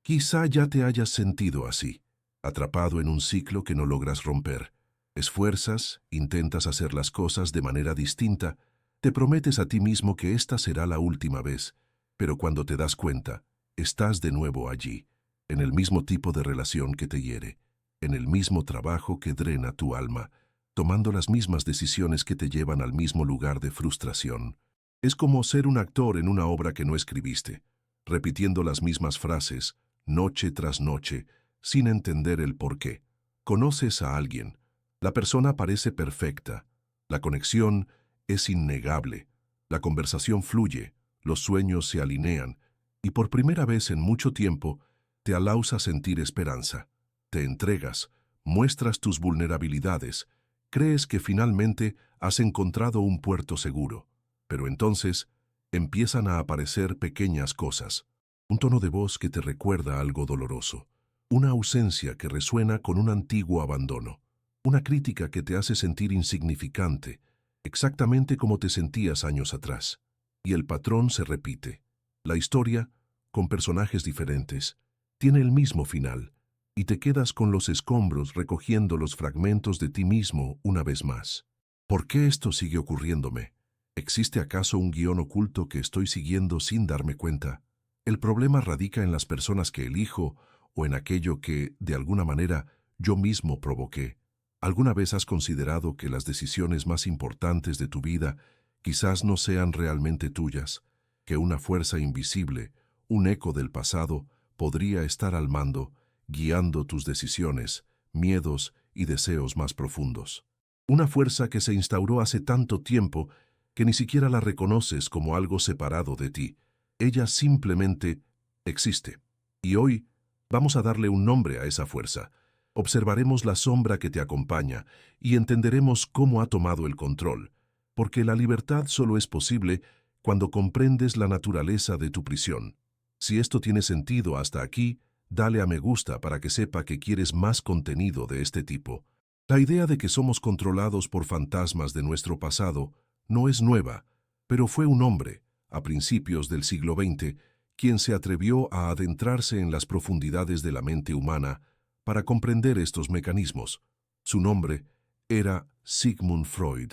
Quizá ya te hayas sentido así, atrapado en un ciclo que no logras romper. Esfuerzas, intentas hacer las cosas de manera distinta, te prometes a ti mismo que esta será la última vez, pero cuando te das cuenta, estás de nuevo allí, en el mismo tipo de relación que te hiere, en el mismo trabajo que drena tu alma, tomando las mismas decisiones que te llevan al mismo lugar de frustración. Es como ser un actor en una obra que no escribiste, repitiendo las mismas frases, noche tras noche, sin entender el porqué. Conoces a alguien. La persona parece perfecta. La conexión es innegable. La conversación fluye, los sueños se alinean, y por primera vez en mucho tiempo te alaudas a sentir esperanza. Te entregas, muestras tus vulnerabilidades, crees que finalmente has encontrado un puerto seguro. Pero entonces empiezan a aparecer pequeñas cosas. Un tono de voz que te recuerda algo doloroso. Una ausencia que resuena con un antiguo abandono. Una crítica que te hace sentir insignificante, exactamente como te sentías años atrás. Y el patrón se repite. La historia, con personajes diferentes, tiene el mismo final, y te quedas con los escombros recogiendo los fragmentos de ti mismo una vez más. ¿Por qué esto sigue ocurriéndome? ¿Existe acaso un guión oculto que estoy siguiendo sin darme cuenta? El problema radica en las personas que elijo o en aquello que, de alguna manera, yo mismo provoqué. ¿Alguna vez has considerado que las decisiones más importantes de tu vida quizás no sean realmente tuyas, que una fuerza invisible, un eco del pasado, podría estar al mando, guiando tus decisiones, miedos y deseos más profundos? Una fuerza que se instauró hace tanto tiempo que ni siquiera la reconoces como algo separado de ti. Ella simplemente existe. Y hoy vamos a darle un nombre a esa fuerza. Observaremos la sombra que te acompaña y entenderemos cómo ha tomado el control, porque la libertad solo es posible cuando comprendes la naturaleza de tu prisión. Si esto tiene sentido hasta aquí, dale a me gusta para que sepa que quieres más contenido de este tipo. La idea de que somos controlados por fantasmas de nuestro pasado no es nueva, pero fue un hombre, a principios del siglo XX, quien se atrevió a adentrarse en las profundidades de la mente humana para comprender estos mecanismos. Su nombre era Sigmund Freud,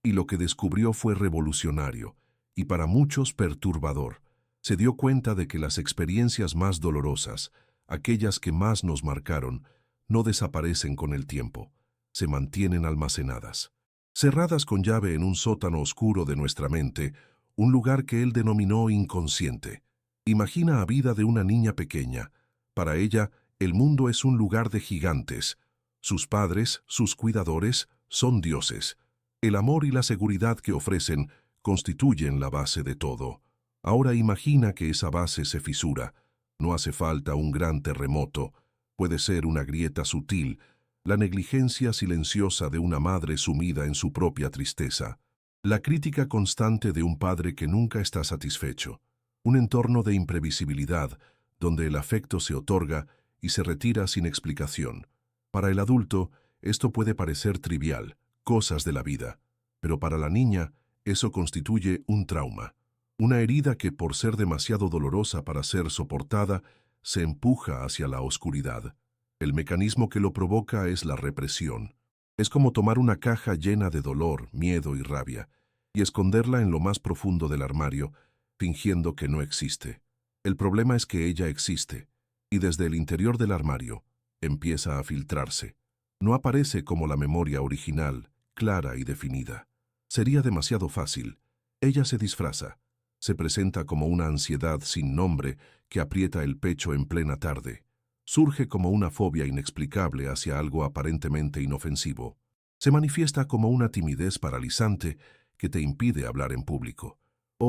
y lo que descubrió fue revolucionario, y para muchos perturbador. Se dio cuenta de que las experiencias más dolorosas, aquellas que más nos marcaron, no desaparecen con el tiempo, se mantienen almacenadas, cerradas con llave en un sótano oscuro de nuestra mente, un lugar que él denominó inconsciente. Imagina a vida de una niña pequeña. Para ella, el mundo es un lugar de gigantes. Sus padres, sus cuidadores, son dioses. El amor y la seguridad que ofrecen constituyen la base de todo. Ahora imagina que esa base se fisura. No hace falta un gran terremoto. Puede ser una grieta sutil, la negligencia silenciosa de una madre sumida en su propia tristeza, la crítica constante de un padre que nunca está satisfecho, un entorno de imprevisibilidad donde el afecto se otorga y se retira sin explicación. Para el adulto, esto puede parecer trivial, cosas de la vida, pero para la niña, eso constituye un trauma, una herida que, por ser demasiado dolorosa para ser soportada, se empuja hacia la oscuridad. El mecanismo que lo provoca es la represión. Es como tomar una caja llena de dolor, miedo y rabia, y esconderla en lo más profundo del armario, fingiendo que no existe. El problema es que ella existe, y desde el interior del armario empieza a filtrarse. No aparece como la memoria original, clara y definida. Sería demasiado fácil. Ella se disfraza. Se presenta como una ansiedad sin nombre que aprieta el pecho en plena tarde. Surge como una fobia inexplicable hacia algo aparentemente inofensivo. Se manifiesta como una timidez paralizante que te impide hablar en público.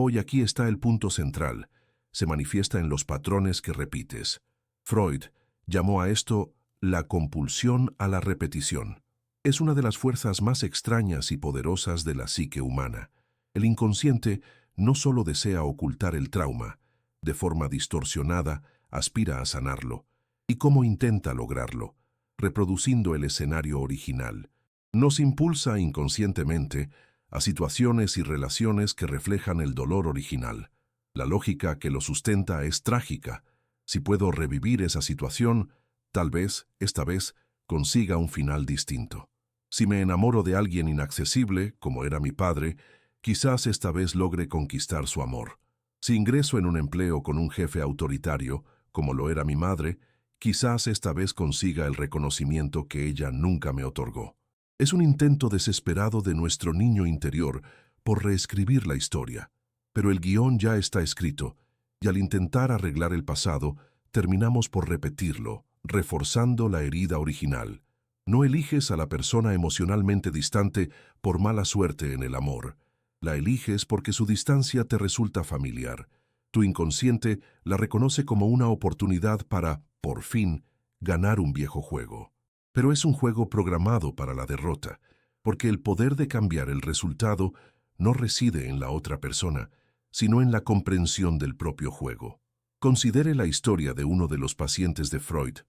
Y aquí está el punto central. Se manifiesta en los patrones que repites. Freud llamó a esto la compulsión a la repetición. Es una de las fuerzas más extrañas y poderosas de la psique humana. El inconsciente no solo desea ocultar el trauma, de forma distorsionada, aspira a sanarlo. ¿Y cómo intenta lograrlo? Reproduciendo el escenario original. Nos impulsa inconscientemente a situaciones y relaciones que reflejan el dolor original. La lógica que lo sustenta es trágica. Si puedo revivir esa situación, tal vez, esta vez, consiga un final distinto. Si me enamoro de alguien inaccesible, como era mi padre, quizás esta vez logre conquistar su amor. Si ingreso en un empleo con un jefe autoritario, como lo era mi madre, quizás esta vez consiga el reconocimiento que ella nunca me otorgó. Es un intento desesperado de nuestro niño interior por reescribir la historia, pero el guión ya está escrito, y al intentar arreglar el pasado, terminamos por repetirlo, reforzando la herida original. No eliges a la persona emocionalmente distante por mala suerte en el amor. La eliges porque su distancia te resulta familiar. Tu inconsciente la reconoce como una oportunidad para, por fin, ganar un viejo juego. Pero es un juego programado para la derrota, porque el poder de cambiar el resultado no reside en la otra persona, sino en la comprensión del propio juego. Considere la historia de uno de los pacientes de Freud,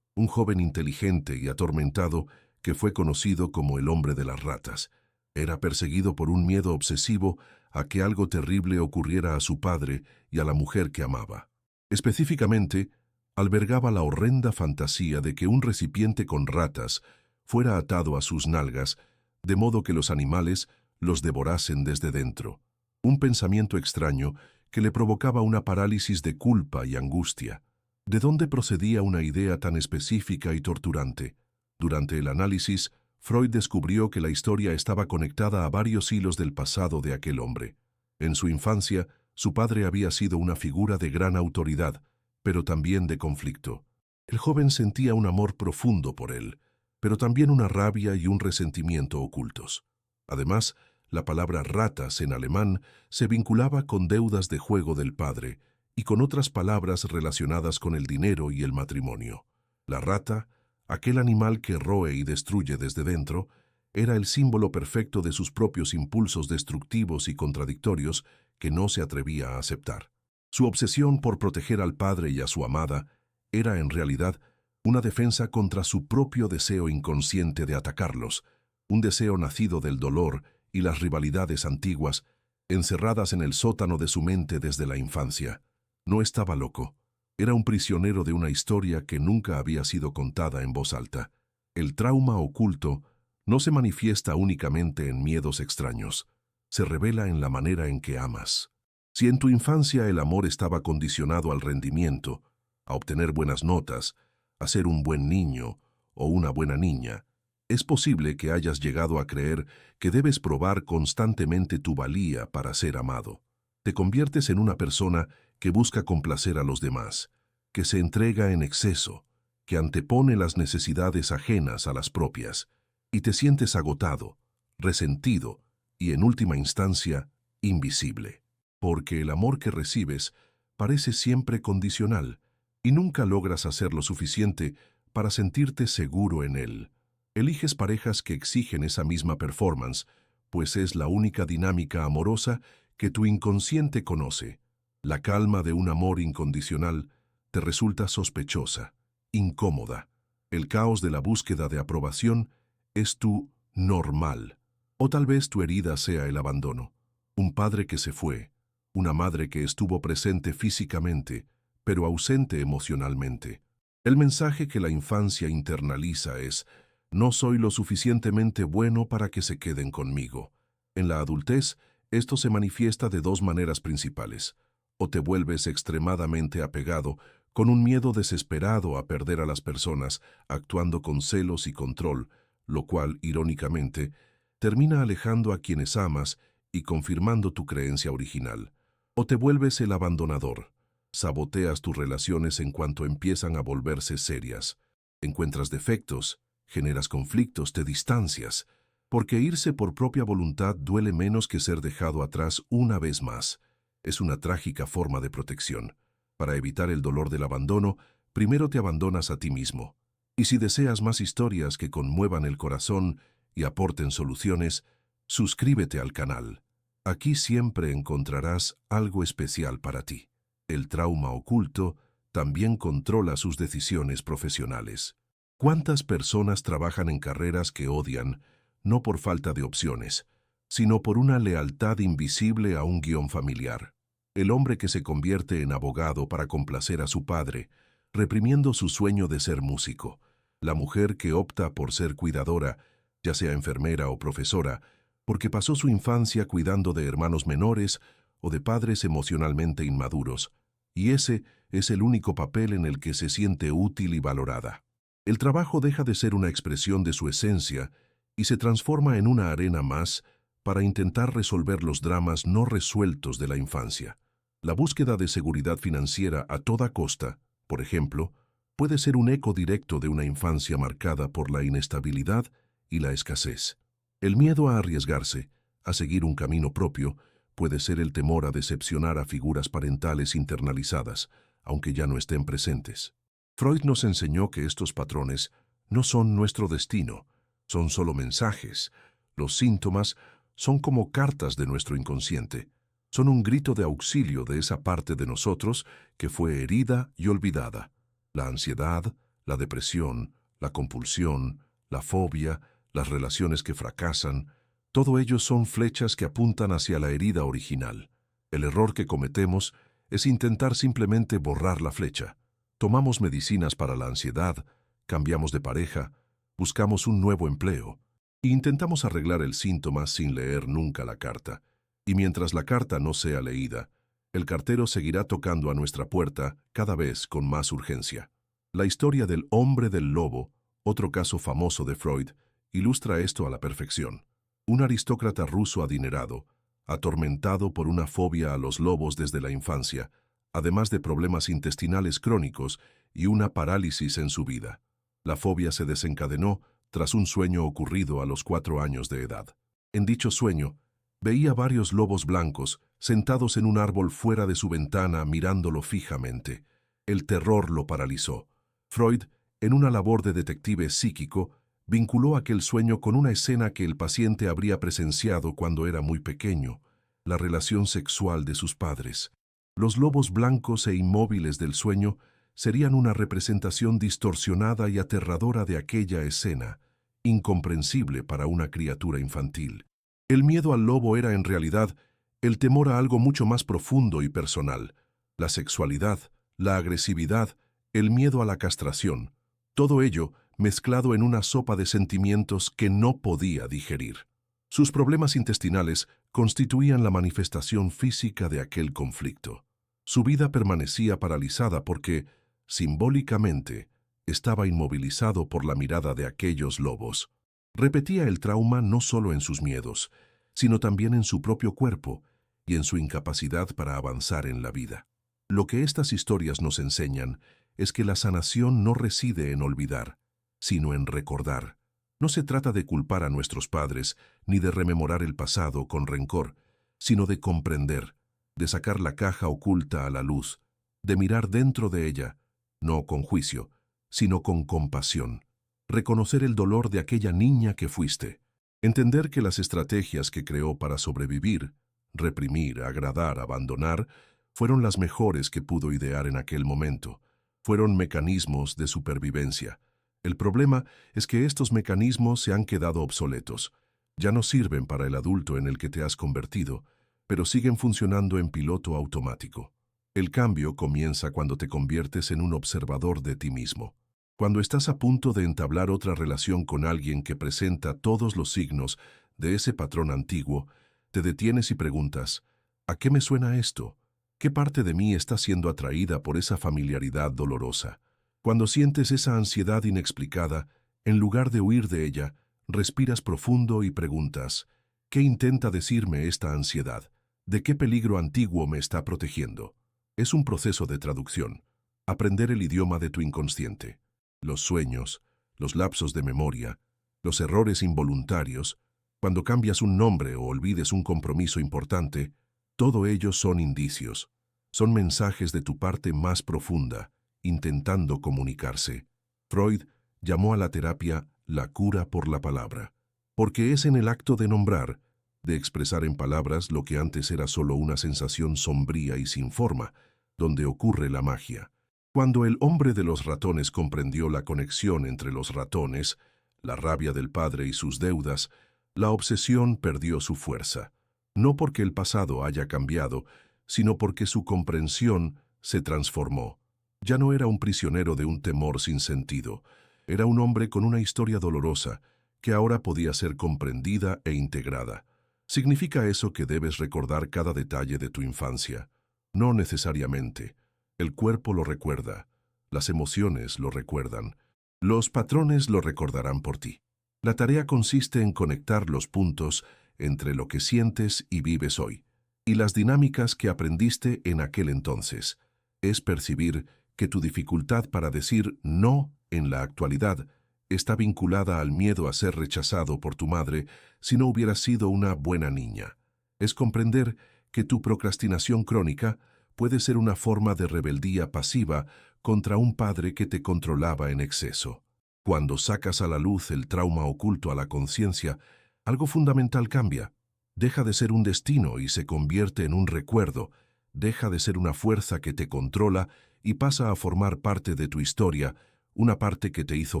un joven inteligente y atormentado que fue conocido como el hombre de las ratas. Era perseguido por un miedo obsesivo a que algo terrible ocurriera a su padre y a la mujer que amaba. Específicamente, albergaba la horrenda fantasía de que un recipiente con ratas fuera atado a sus nalgas, de modo que los animales los devorasen desde dentro. Un pensamiento extraño que le provocaba una parálisis de culpa y angustia. ¿De dónde procedía una idea tan específica y torturante? Durante el análisis, Freud descubrió que la historia estaba conectada a varios hilos del pasado de aquel hombre. En su infancia, su padre había sido una figura de gran autoridad, pero también de conflicto. El joven sentía un amor profundo por él, pero también una rabia y un resentimiento ocultos. Además, la palabra ratas en alemán se vinculaba con deudas de juego del padre y con otras palabras relacionadas con el dinero y el matrimonio. La rata, aquel animal que roe y destruye desde dentro, era el símbolo perfecto de sus propios impulsos destructivos y contradictorios que no se atrevía a aceptar. Su obsesión por proteger al padre y a su amada era en realidad una defensa contra su propio deseo inconsciente de atacarlos, un deseo nacido del dolor y las rivalidades antiguas, encerradas en el sótano de su mente desde la infancia. No estaba loco. Era un prisionero de una historia que nunca había sido contada en voz alta. El trauma oculto no se manifiesta únicamente en miedos extraños. Se revela en la manera en que amas. Si en tu infancia el amor estaba condicionado al rendimiento, a obtener buenas notas, a ser un buen niño o una buena niña, es posible que hayas llegado a creer que debes probar constantemente tu valía para ser amado. Te conviertes en una persona que busca complacer a los demás, que se entrega en exceso, que antepone las necesidades ajenas a las propias, y te sientes agotado, resentido y, en última instancia, invisible. Porque el amor que recibes parece siempre condicional y nunca logras hacer lo suficiente para sentirte seguro en él. Eliges parejas que exigen esa misma performance, pues es la única dinámica amorosa que tu inconsciente conoce. La calma de un amor incondicional te resulta sospechosa, incómoda. El caos de la búsqueda de aprobación es tu normal. O tal vez tu herida sea el abandono. Un padre que se fue, una madre que estuvo presente físicamente, pero ausente emocionalmente. El mensaje que la infancia internaliza es: no soy lo suficientemente bueno para que se queden conmigo. En la adultez, esto se manifiesta de dos maneras principales. O te vuelves extremadamente apegado, con un miedo desesperado a perder a las personas, actuando con celos y control, lo cual, irónicamente, termina alejando a quienes amas y confirmando tu creencia original. O te vuelves el abandonador. Saboteas tus relaciones en cuanto empiezan a volverse serias. Encuentras defectos, generas conflictos, te distancias, porque irse por propia voluntad duele menos que ser dejado atrás una vez más. Es una trágica forma de protección. Para evitar el dolor del abandono, primero te abandonas a ti mismo. Y si deseas más historias que conmuevan el corazón y aporten soluciones, suscríbete al canal. Aquí siempre encontrarás algo especial para ti. El trauma oculto también controla sus decisiones profesionales. ¿Cuántas personas trabajan en carreras que odian, no por falta de opciones, sino por una lealtad invisible a un guión familiar? El hombre que se convierte en abogado para complacer a su padre reprimiendo su sueño de ser músico. La mujer que opta por ser cuidadora, ya sea enfermera o profesora, porque pasó su infancia cuidando de hermanos menores o de padres emocionalmente inmaduros, y ese es el único papel en el que se siente útil y valorada. El trabajo deja de ser una expresión de su esencia y se transforma en una arena más para intentar resolver los dramas no resueltos de la infancia. La búsqueda de seguridad financiera a toda costa, por ejemplo, puede ser un eco directo de una infancia marcada por la inestabilidad y la escasez. El miedo a arriesgarse, a seguir un camino propio, puede ser el temor a decepcionar a figuras parentales internalizadas, aunque ya no estén presentes. Freud nos enseñó que estos patrones no son nuestro destino, son solo mensajes. Los síntomas son como cartas de nuestro inconsciente, son un grito de auxilio de esa parte de nosotros que fue herida y olvidada. La ansiedad, la depresión, la compulsión, la fobia, las relaciones que fracasan, todo ello son flechas que apuntan hacia la herida original. El error que cometemos es intentar simplemente borrar la flecha. Tomamos medicinas para la ansiedad, cambiamos de pareja, buscamos un nuevo empleo e intentamos arreglar el síntoma sin leer nunca la carta. Y mientras la carta no sea leída, el cartero seguirá tocando a nuestra puerta cada vez con más urgencia. La historia del hombre del lobo, otro caso famoso de Freud, ilustra esto a la perfección. Un aristócrata ruso adinerado, atormentado por una fobia a los lobos desde la infancia, además de problemas intestinales crónicos y una parálisis en su vida. La fobia se desencadenó tras un sueño ocurrido a los 4 años de edad. En dicho sueño, veía varios lobos blancos sentados en un árbol fuera de su ventana mirándolo fijamente. El terror lo paralizó. Freud, en una labor de detective psíquico, vinculó aquel sueño con una escena que el paciente habría presenciado cuando era muy pequeño, la relación sexual de sus padres. Los lobos blancos e inmóviles del sueño serían una representación distorsionada y aterradora de aquella escena, incomprensible para una criatura infantil. El miedo al lobo era en realidad el temor a algo mucho más profundo y personal, la sexualidad, la agresividad, el miedo a la castración, todo ello mezclado en una sopa de sentimientos que no podía digerir. Sus problemas intestinales constituían la manifestación física de aquel conflicto. Su vida permanecía paralizada porque, simbólicamente, estaba inmovilizado por la mirada de aquellos lobos. Repetía el trauma no solo en sus miedos, sino también en su propio cuerpo y en su incapacidad para avanzar en la vida. Lo que estas historias nos enseñan es que la sanación no reside en olvidar, sino en recordar. No se trata de culpar a nuestros padres ni de rememorar el pasado con rencor, sino de comprender, de sacar la caja oculta a la luz, de mirar dentro de ella, no con juicio, sino con compasión. Reconocer el dolor de aquella niña que fuiste. Entender que las estrategias que creó para sobrevivir, reprimir, agradar, abandonar, fueron las mejores que pudo idear en aquel momento. Fueron mecanismos de supervivencia. El problema es que estos mecanismos se han quedado obsoletos. Ya no sirven para el adulto en el que te has convertido, pero siguen funcionando en piloto automático. El cambio comienza cuando te conviertes en un observador de ti mismo. Cuando estás a punto de entablar otra relación con alguien que presenta todos los signos de ese patrón antiguo, te detienes y preguntas, ¿a qué me suena esto? ¿Qué parte de mí está siendo atraída por esa familiaridad dolorosa? Cuando sientes esa ansiedad inexplicada, en lugar de huir de ella, respiras profundo y preguntas, ¿qué intenta decirme esta ansiedad? ¿De qué peligro antiguo me está protegiendo? Es un proceso de traducción, aprender el idioma de tu inconsciente. Los sueños, los lapsos de memoria, los errores involuntarios, cuando cambias un nombre o olvides un compromiso importante, todo ello son indicios, son mensajes de tu parte más profunda, intentando comunicarse. Freud llamó a la terapia la cura por la palabra, porque es en el acto de nombrar, de expresar en palabras lo que antes era solo una sensación sombría y sin forma, donde ocurre la magia. Cuando el hombre de los ratones comprendió la conexión entre los ratones, la rabia del padre y sus deudas, la obsesión perdió su fuerza, no porque el pasado haya cambiado, sino porque su comprensión se transformó. Ya no era un prisionero de un temor sin sentido. Era un hombre con una historia dolorosa que ahora podía ser comprendida e integrada. ¿Significa eso que debes recordar cada detalle de tu infancia? No necesariamente. El cuerpo lo recuerda, las emociones lo recuerdan, los patrones lo recordarán por ti. La tarea consiste en conectar los puntos entre lo que sientes y vives hoy, y las dinámicas que aprendiste en aquel entonces. Es percibir que tu dificultad para decir no en la actualidad está vinculada al miedo a ser rechazado por tu madre si no hubieras sido una buena niña. Es comprender que tu procrastinación crónica puede ser una forma de rebeldía pasiva contra un padre que te controlaba en exceso. Cuando sacas a la luz el trauma oculto a la conciencia, algo fundamental cambia. Deja de ser un destino y se convierte en un recuerdo. Deja de ser una fuerza que te controla y pasa a formar parte de tu historia, una parte que te hizo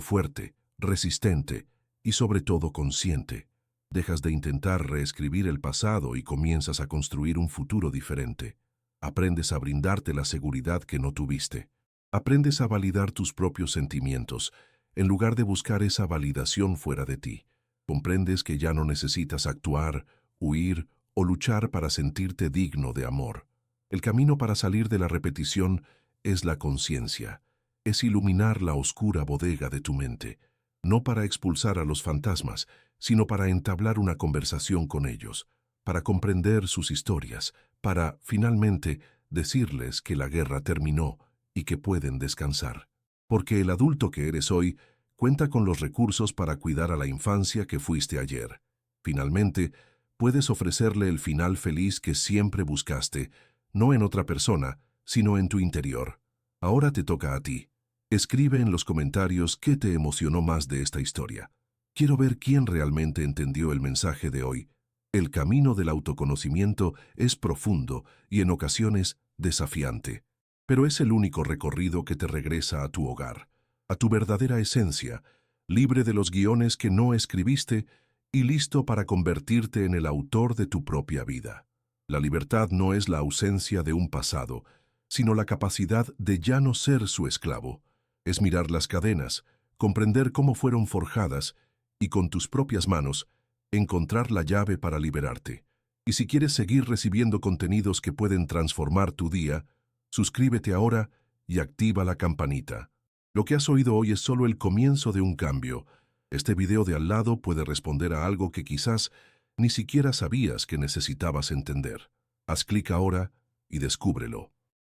fuerte, resistente y sobre todo consciente. Dejas de intentar reescribir el pasado y comienzas a construir un futuro diferente. Aprendes a brindarte la seguridad que no tuviste. Aprendes a validar tus propios sentimientos, en lugar de buscar esa validación fuera de ti. Comprendes que ya no necesitas actuar, huir o luchar para sentirte digno de amor. El camino para salir de la repetición es la conciencia. Es iluminar la oscura bodega de tu mente, no para expulsar a los fantasmas, sino para entablar una conversación con ellos, para comprender sus historias, para, finalmente, decirles que la guerra terminó y que pueden descansar. Porque el adulto que eres hoy cuenta con los recursos para cuidar a la infancia que fuiste ayer. Finalmente, puedes ofrecerle el final feliz que siempre buscaste, no en otra persona, sino en tu interior. Ahora te toca a ti. Escribe en los comentarios qué te emocionó más de esta historia. Quiero ver quién realmente entendió el mensaje de hoy. El camino del autoconocimiento es profundo y en ocasiones desafiante, pero es el único recorrido que te regresa a tu hogar, a tu verdadera esencia, libre de los guiones que no escribiste y listo para convertirte en el autor de tu propia vida. La libertad no es la ausencia de un pasado, sino la capacidad de ya no ser su esclavo. Es mirar las cadenas, comprender cómo fueron forjadas y con tus propias manos encontrar la llave para liberarte. Y si quieres seguir recibiendo contenidos que pueden transformar tu día, suscríbete ahora y activa la campanita. Lo que has oído hoy es solo el comienzo de un cambio. Este video de al lado puede responder a algo que quizás ni siquiera sabías que necesitabas entender. Haz clic ahora y descúbrelo.